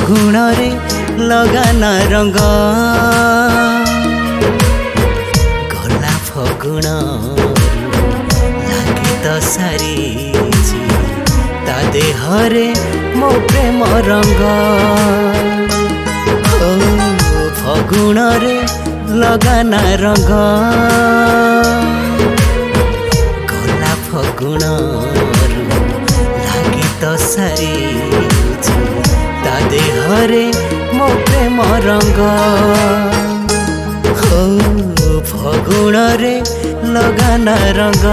ଫଗୁଣରେ ଲଗାନା ରଙ୍ଗ ଗଲା ଫଗୁଣ ଲାଗି ତ ସାରିଛି ତା ଦେହରେ ମୋ ପ୍ରେମ ରଙ୍ଗ। ଓ ଫଗୁଣରେ ଲଗାନା ରଙ୍ଗ ଗଲା ଫଗୁଣରୁ ଲାଗି ତ ସାରିଛି ତା ଦେହରେ ମୋ ପ୍ରେମ ରଙ୍ଗ। ଓ ଫଗୁଣରେ ଲଗାନା ରଙ୍ଗ।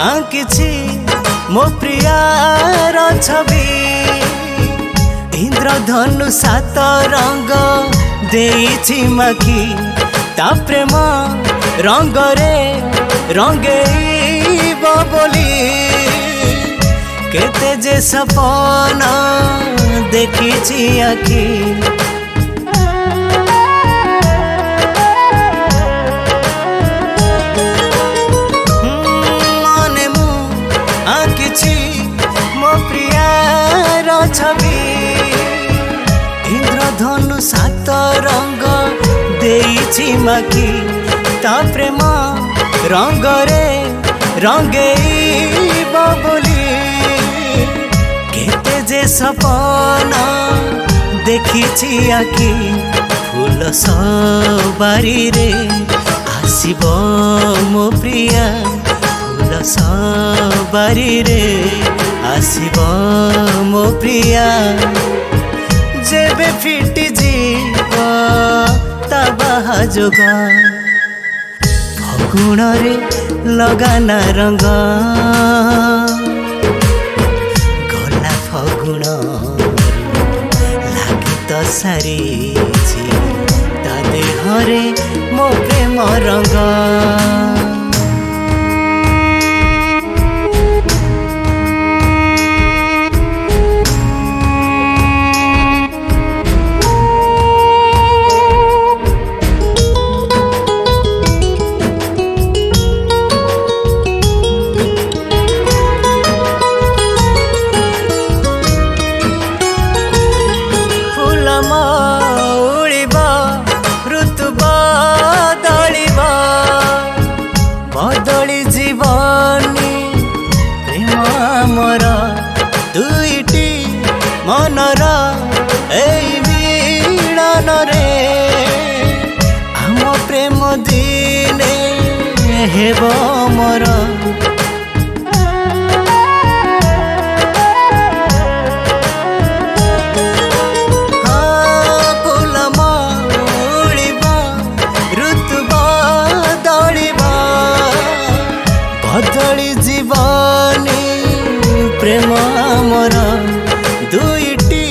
आंकिछि मो प्रियार छवि इंद्रधनु सात रंग देइछि माखी ता प्रेम रंग रे रंगेइब बोली केते जे सपना देखिछि आखी। मो प्रियार छवि इंद्रधनु सात रंग देइछि माखी ता प्रेम रंग रे रंगेइब बोली केते जे सपना देखिछि आखि। फूल सवारी रे आसिब मो प्रिया फूल सवारी रे आसिब मो प्रिया जेबे फिटी जीव ता बाहाजोग। फगुणरे लगाना रंग गला फगुण लागी तो सारिछि ता देहरे मो प्रेम रंग। बदली जीवनी प्रेम आमर दुईटी मनर एई मिलन रे आम प्रेम दिने हेब मोर। बदली जीवनी प्रेम आमर दुईटी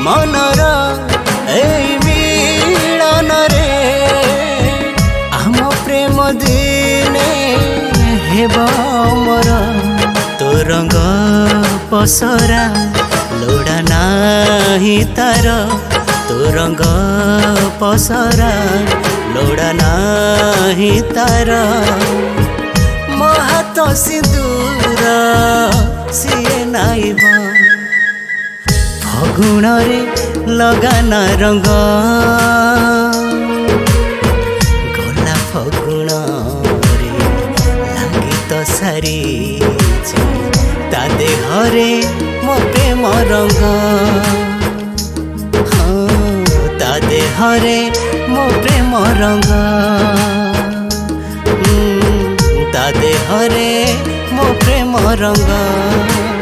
मनर एई मिलन रे आम प्रेम दिने हेब मोर। तो रंग पसरा लोड़ा नाही तार तो रंग पसरा लोड़ा नाही तार मो हाथ सिंदूर सिए नाइब। फगुणरे लगाना रंग गला फगुणरे लागी तो सारिछि ता देहरे मो प्रेम रंग। हाँ ता देहरे मो प्रेम ପ୍ରେମ ରଙ୍ଗ ତା ଦେହରେ ମୋ ପ୍ରେମ ରଙ୍ଗ।